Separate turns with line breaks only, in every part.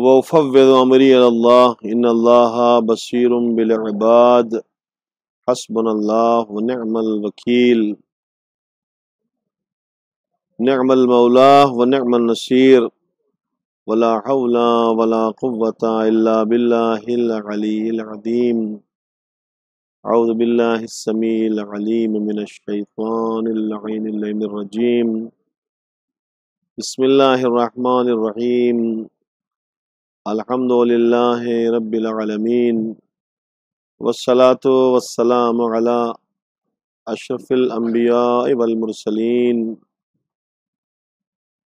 وأفوض أمري إلى الله إن الله بصير بالعباد حسبنا الله ونعم الوكيل نعم المولى ونعم النصير ولا حول ولا قوة إلا بالله العلي العظيم أعوذ بالله السميع العليم من الشيطان اللعين اللعين الرجيم بسم الله الرحمن الرحيم الحمد لله رب العالمين والصلاة والسلام على أشرف الأنبياء والمرسلين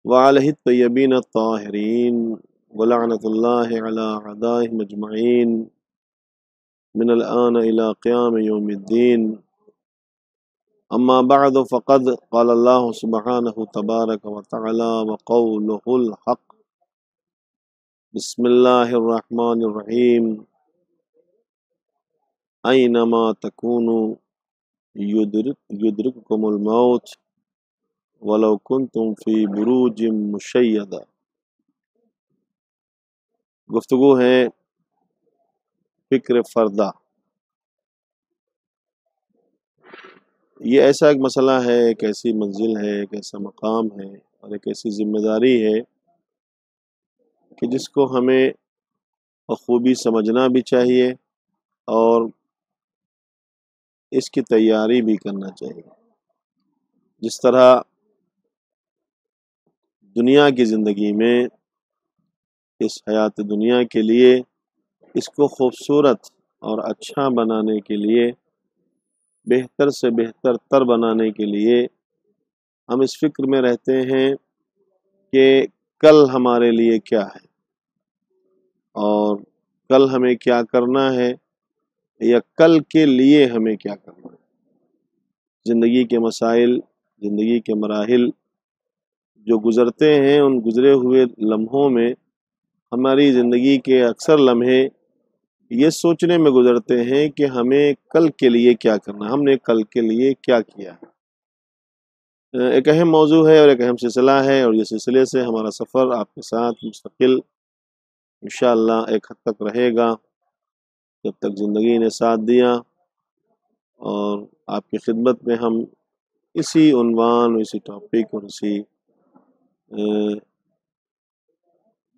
وعلى الطيبين الطاهرين ولعنة الله على أعدائهم أجمعين من الآن إلى قيام يوم الدين أما بعد فقد قال الله سبحانه تبارك وتعالى وقوله الحق بسم الله الرحمن الرحيم أينما تكونوا يدرككم الموت ولو كنتم في بروج مشيدة۔ گفتگو ہے فکر فردہ۔ یہ ایسا ایک مسئلہ ہے، ایک ایسی منزل ہے، ایک ایسا مقام ہے اور ایک ایسی ذمہ داری ہے کہ جس کو ہمیں بخوبی سمجھنا بھی چاہیے اور اس کی تیاری بھی کرنا چاہیے۔ جس طرح دنیا کی زندگی میں اس حیات دنیا کے لیے اس کو خوبصورت اور اچھا بنانے کے لیے، بہتر سے بہتر تر بنانے کے لیے ہم اس فکر میں رہتے ہیں کہ کل ہمارے لیے کیا ہے اور کل ہمیں کیا کرنا ہے یا کل کے لیے ہمیں کیا کرنا ہے۔ زندگی کے مسائل، زندگی کے مراحل جو گزرتے ہیں، ان گزرے ہوئے لمحوں میں ہماری زندگی کے اکثر لمحے یہ سوچنے میں گزرتے ہیں کہ ہمیں کل کے لیے کیا کرنا، ہم نے کل کے لیے کیا کیا ہے۔ ایک اہم موضوع ہے اور ایک اہم سلسلہ ہے، اور یہ سلسلے سے ہمارا سفر آپ کے ساتھ مستقل انشاءاللہ ایک حد تک رہے گا جب تک زندگی نے ساتھ دیا، اور آپ کی خدمت میں ہم اسی عنوان، اسی ٹاپک اور اسی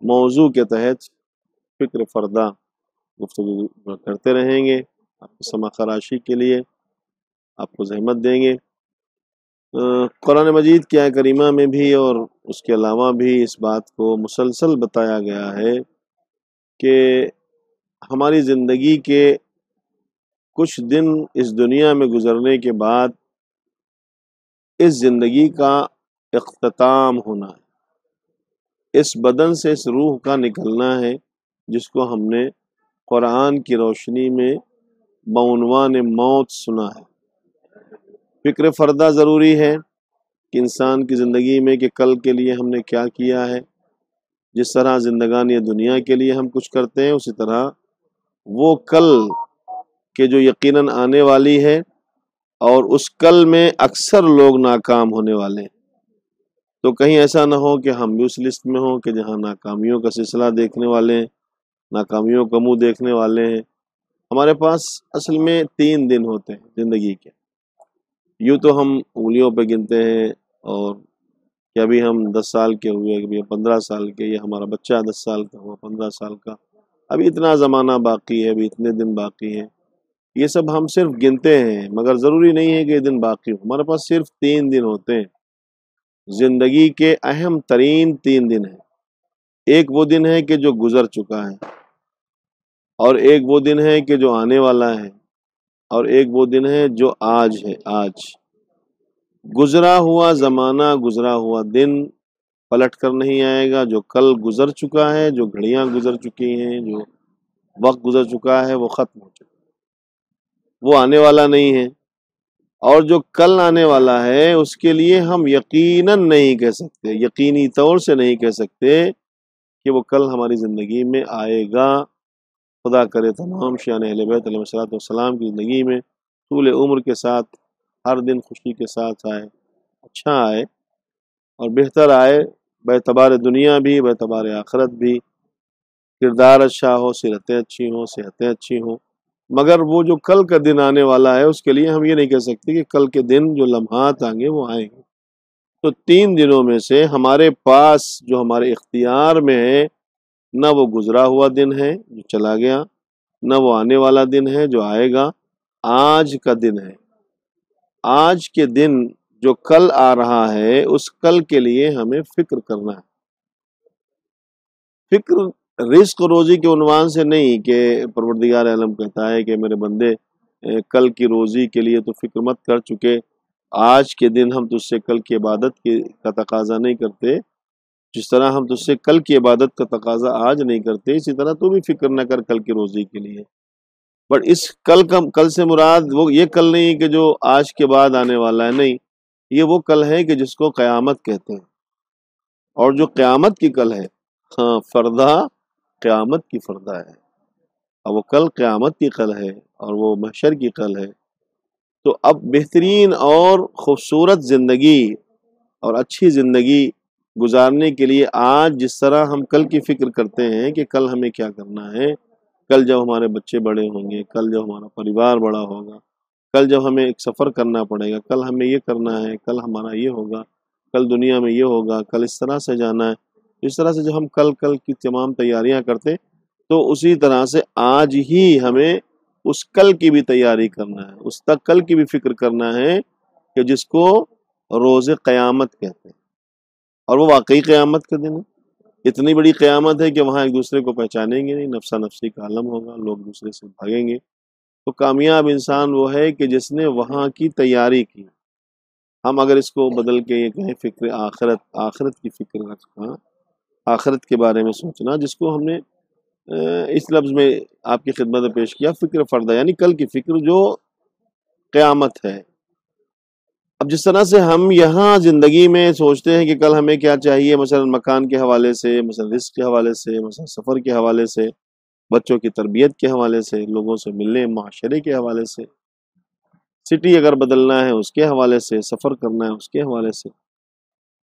موضوع کے تحت فکر فردہ گفتگو کرتے رہیں گے، آپ کی سمع خراشی کے لیے آپ کو زحمت دیں گے۔ قرآن مجید کی آیت کریمہ میں بھی اور اس کے علاوہ بھی اس بات کو مسلسل بتایا گیا ہے کہ ہماری زندگی کے کچھ دن اس دنیا میں گزرنے کے بعد اس زندگی کا اختتام ہونا ہے، اس بدن سے اس روح کا نکلنا ہے جس کو ہم نے قرآن کی روشنی میں بعنوان موت سنا ہے۔ فکر فردہ ضروری ہے کہ انسان کی زندگی میں کہ کل کے لیے ہم نے کیا کیا ہے۔ جس طرح زندگانی دنیا کے لیے ہم کچھ کرتے ہیں، اسی طرح وہ کل کہ جو یقیناً آنے والی ہے، اور اس کل میں اکثر لوگ ناکام ہونے والے ہیں۔ تو کہیں ایسا نہ ہو کہ ہم بھی اس لسٹ میں ہوں کہ جہاں ناکامیوں کا سلسلہ دیکھنے والے ہیں، ناکامیوں کا منہ دیکھنے والے ہیں۔ ہمارے پاس اصل میں 3 دن ہوتے ہیں زندگی کے، یوں تو ہم انگلیوں پہ گنتے ہیں، اور کہ ابھی ہم 10 سال کے ہوئے، ابھی 15 سال کے، یا ہمارا بچہ 10 سال کا ہوا، 15 سال کا، ابھی اتنا زمانہ باقی ہے، ابھی اتنے دن باقی ہیں۔ یہ سب ہم صرف گنتے ہیں، مگر ضروری نہیں ہے کہ یہ دن باقی ہو۔ ہمارے پاس صرف 3 دن ہوتے ہیں، زندگی کے اہم ترین 3 دن ہیں۔ ایک وہ دن ہے کہ جو گزر چکا ہے، اور ایک وہ دن ہے کہ جو آنے والا ہے، اور ایک وہ دن ہے جو آج ہے۔ آج گزرا ہوا زمانہ، گزرا ہوا دن پلٹ کر نہیں آئے گا۔ جو کل گزر چکا ہے، جو گھڑیاں گزر چکی ہیں، جو وقت گزر چکا ہے، وہ ختم ہو چکا ہے، وہ آنے والا نہیں ہے۔ اور جو کل آنے والا ہے اس کے لیے ہم یقیناً نہیں کہہ سکتے، یقینی طور سے نہیں کہہ سکتے کہ وہ کل ہماری زندگی میں آئے گا۔ خدا کرے تمام شیعان اہل بیت علیہ السلام کی زندگی میں طول عمر کے ساتھ ہر دن خوشی کے ساتھ آئے، اچھا آئے اور بہتر آئے، باعتبار دنیا بھی باعتبار آخرت بھی۔ کردار اچھا ہو، سیرتیں اچھی ہوں، صحتیں اچھی ہوں، مگر وہ جو کل کا دن آنے والا ہے اس کے لیے ہم یہ نہیں کہہ سکتے کہ کل کے دن جو لمحات آئیں گے وہ آئیں گے۔ تو 3 دنوں میں سے ہمارے پاس جو ہمارے اختیار میں ہے، نہ وہ گزرا ہوا دن ہے جو چلا گیا، نہ وہ آنے والا دن ہے جو آئے گا، آج کا دن ہے۔ آج کے دن جو کل آ رہا ہے اس کل کے لیے ہمیں فکر کرنا ہے۔ فکر رزق روزی کے عنوان سے نہیں کہ پروردگار عالم کہتا ہے کہ میرے بندے کل کی روزی کے لیے تو فکر مت کر، چکے آج کے دن ہم تجھ سے کل کی عبادت کا تقاضا نہیں کرتے، جس طرح ہم تجھ سے کل کی عبادت کا تقاضا آج نہیں کرتے، اسی طرح تو بھی فکر نہ کر کل کی روزی کے لیے۔ بٹ اس کل سے مراد وہ یہ کل نہیں کہ جو آج کے بعد آنے والا ہے، نہیں، یہ وہ کل ہے کہ جس کو قیامت کہتے ہیں، اور جو قیامت کی کل ہے، ہاں، فردہ قیامت کی فردہ ہے، اور وہ کل قیامت کی کل ہے اور وہ محشر کی کل ہے۔ تو اب بہترین اور خوبصورت زندگی اور اچھی زندگی گزارنے کے لیے آج جس طرح ہم کل کی فکر کرتے ہیں کہ کل ہمیں کیا کرنا ہے، کل جب ہمارے بچے بڑے ہوں گے، کل جب ہمارا پریوار بڑا ہوگا، کل جب ہمیں ایک سفر کرنا پڑے گا، کل ہمیں یہ کرنا ہے، کل ہمارا یہ ہوگا، کل دنیا میں یہ ہوگا، کل اس طرح سے جانا ہے، اس طرح سے جو ہم کل کی تمام تیاریاں کرتے، تو اسی طرح سے آج ہی ہمیں اس کل کی بھی تیاری کرنا ہے، اس تک کل کی بھی فکر کرنا ہے کہ جس کو روز قیامت کہتے ہیں، اور وہ واقعی قیامت کے دن ہے۔ اتنی بڑی قیامت ہے کہ وہاں ایک دوسرے کو پہچانیں گے نہیں، نفسا نفسی کا عالم ہوگا، لوگ دوسرے سے بھاگیں گے۔ تو کامیاب انسان وہ ہے کہ جس نے وہاں کی تیاری کی۔ ہم اگر اس کو بدل کے یہ کہیں فکر آخرت کی فکر رکھنا، آخرت کے بارے میں سوچنا، جس کو ہم نے اس لفظ میں آپ کی خدمت میں پیش کیا، فکر فردہ، یعنی کل کی فکر جو قیامت ہے۔ اب جس طرح سے ہم یہاں زندگی میں سوچتے ہیں کہ کل ہمیں کیا چاہیے، مثلا مکان کے حوالے سے، مثلا رزق کے حوالے سے، مثلا سفر کے حوالے سے، بچوں کی تربیت کے حوالے سے، لوگوں سے ملنے، معاشرے کے حوالے سے، سٹی اگر بدلنا ہے اس کے حوالے سے، سفر کرنا ہے اس کے حوالے سے،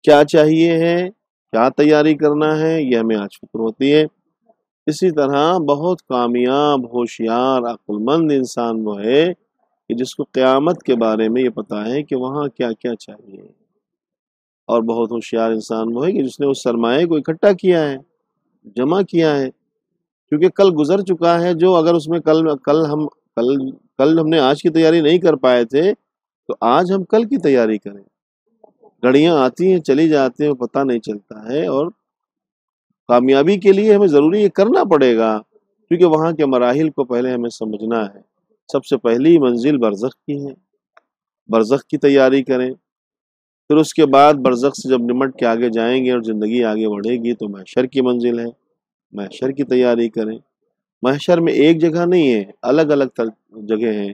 کیا چاہیے ہے، کیا تیاری کرنا ہے، یہ ہمیں آج فکر ہوتی ہے۔ اسی طرح بہت کامیاب، ہوشیار، عقل مند انسان وہ ہے کہ جس کو قیامت کے بارے میں یہ پتا ہے کہ وہاں کیا کیا چاہیے، اور بہت ہوشیار انسان وہ ہے کہ جس نے اس سرمایہ کو اکٹھا کیا ہے، جمع کیا ہے، کیونکہ کل گزر چکا ہے، جو اگر اس میں کل ہم نے آج کی تیاری نہیں کر پائے تھے، تو آج ہم کل کی تیاری کریں۔ گھڑیاں آتی ہیں چلی جاتی ہیں، پتہ نہیں چلتا ہے، اور کامیابی کے لیے ہمیں ضروری یہ کرنا پڑے گا، کیونکہ وہاں کے مراحل کو پہلے ہمیں سمجھنا ہے۔ سب سے پہلی منزل برزخ کی ہے، برزخ کی تیاری کریں، پھر اس کے بعد برزخ سے جب نمٹ کے آگے جائیں گے اور زندگی آگے بڑھے گی تو محشر کی منزل ہے، محشر کی تیاری کریں۔ محشر میں ایک جگہ نہیں ہے، الگ الگ جگہ ہیں،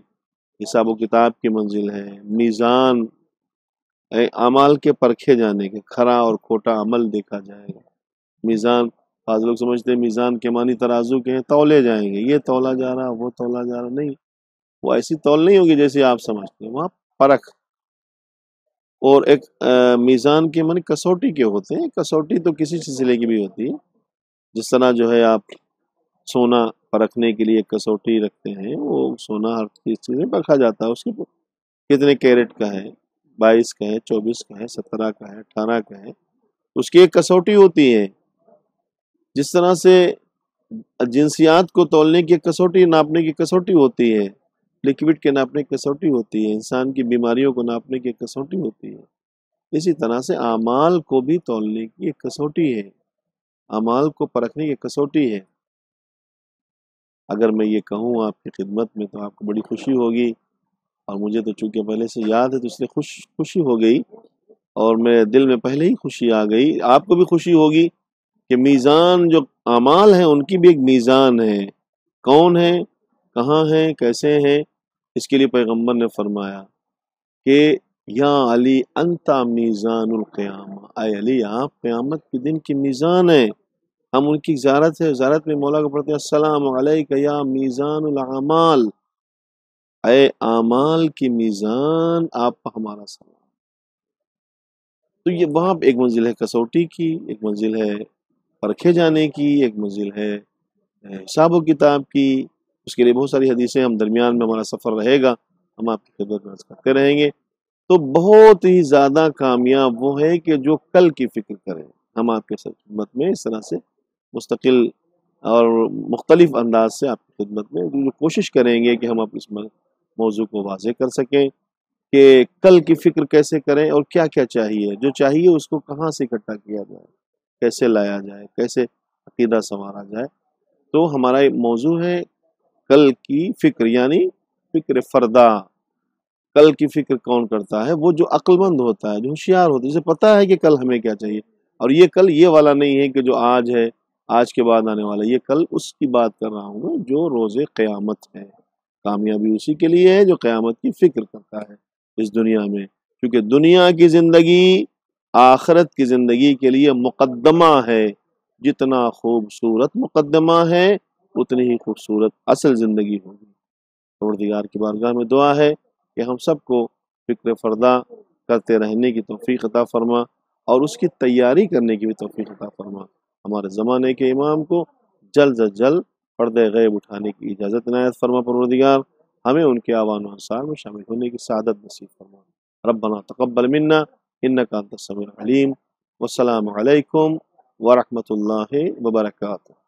حساب و کتاب کی منزل ہے، میزان اعمال کے پرکھے جانے کے، کھرا اور کھوٹا عمل دیکھا جائے گا۔ میزان، بعض لوگ سمجھتے ہیں میزان کے معنی ترازو کے ہیں، تولے جائیں گے، یہ تولا جا رہا، وہ تولا جا رہا، نہیں، وہ ایسی تول نہیں ہوگی جیسے آپ سمجھتے ہیں، وہاں پرکھ۔ اور ایک میزان کے معنی کسوٹی کے ہوتے ہیں، کسوٹی تو کسی سلسلے کی بھی ہوتی ہے، جس طرح جو ہے آپ سونا پرکھنے کے لیے ایک کسوٹی رکھتے ہیں، وہ سونا ہر چیز میں پرکھا جاتا ہے، اس کے کتنے کیرٹ کا ہے، 22 کا ہے، 24 کا ہے، 17 کا ہے، 18 کا ہے، اس کی ایک کسوٹی ہوتی ہے۔ جس طرح سے جنسیات کو تولنے کی کسوٹی، ناپنے کی کسوٹی ہوتی ہے، لکوڈ کے ناپنے کی کسوٹی ہوتی ہے، انسان کی بیماریوں کو ناپنے کی کسوٹی ہوتی ہے، اسی طرح سے اعمال کو بھی تولنے کی ایک کسوٹی ہے، اعمال کو پرکھنے کی کسوٹی ہے۔ اگر میں یہ کہوں آپ کی خدمت میں تو آپ کو بڑی خوشی ہوگی، اور مجھے تو چونکہ پہلے سے یاد ہے تو اس لیے خوشی ہو گئی، اور میرے دل میں پہلے ہی خوشی آ گئی، آپ کو بھی خوشی ہوگی کہ میزان جو اعمال ہیں ان کی بھی ایک میزان ہے، کون ہے، کہاں ہے، کیسے ہیں، اس کے لیے پیغمبر نے فرمایا کہ یا علی انتا میزان القیامہ، اے علی آپ قیامت کے دن کی میزان ہیں۔ ہم ان کی زیارت میں مولا کو پڑھتے ہیں، السلام علیک یا میزان الاعمال، اے اعمال کی میزان آپ پر ہمارا سلام۔ تو یہ وہاں ایک منزل ہے کسوٹی کی، ایک منزل ہے پرکھے جانے کی، ایک منزل ہے حساب و کتاب کی، اس کے لیے بہت ساری حدیثیں، ہم درمیان میں ہمارا سفر رہے گا، ہم آپ کی خدمت میں عرض کرتے رہیں گے۔ تو بہت ہی زیادہ کامیاب وہ ہے کہ جو کل کی فکر کریں۔ ہم آپ کے خدمت میں اس طرح سے مستقل اور مختلف انداز سے آپ کی خدمت میں جو کوشش کریں گے کہ ہم اس موضوع کو واضح کر سکیں کہ کل کی فکر کیسے کریں اور کیا کیا چاہیے، جو چاہیے اس کو کہاں سے اکٹھا کیا جائے، کیسے لایا جائے، کیسے عقیدہ سنوارا جائے۔ تو ہمارا موضوع ہے کل کی فکر، یعنی فکر فردا۔ کل کی فکر کون کرتا ہے؟ وہ جو عقل مند ہوتا ہے، جو ہوشیار ہوتا ہے، جسے پتا ہے کہ کل ہمیں کیا چاہیے، اور یہ کل یہ والا نہیں ہے کہ جو آج ہے، آج کے بعد آنے والا۔ یہ کل اس کی بات کر رہا ہوں میں جو روز قیامت ہے۔ کامیابی اسی کے لیے ہے جو قیامت کی فکر کرتا ہے اس دنیا میں، کیونکہ دنیا کی زندگی آخرت کی زندگی کے لیے مقدمہ ہے۔ جتنا خوبصورت مقدمہ ہے اتنی ہی خوبصورت اصل زندگی ہوگی۔ پروردگار کی بارگاہ میں دعا ہے کہ ہم سب کو فکر فردا کرتے رہنے کی توفیق عطا فرما، اور اس کی تیاری کرنے کی بھی توفیق عطا فرما۔ ہمارے زمانے کے امام کو جلد از جلد پردہ غیب اٹھانے کی اجازت عنایت فرما پروردگار، ہمیں ان کے آوان و انصار میں شامل ہونے کی سعادت نصیب فرما۔ ربنا تقبل منا انک انت السمیع العلیم، والسلام علیکم ورحمۃ اللہ وبرکاتہ۔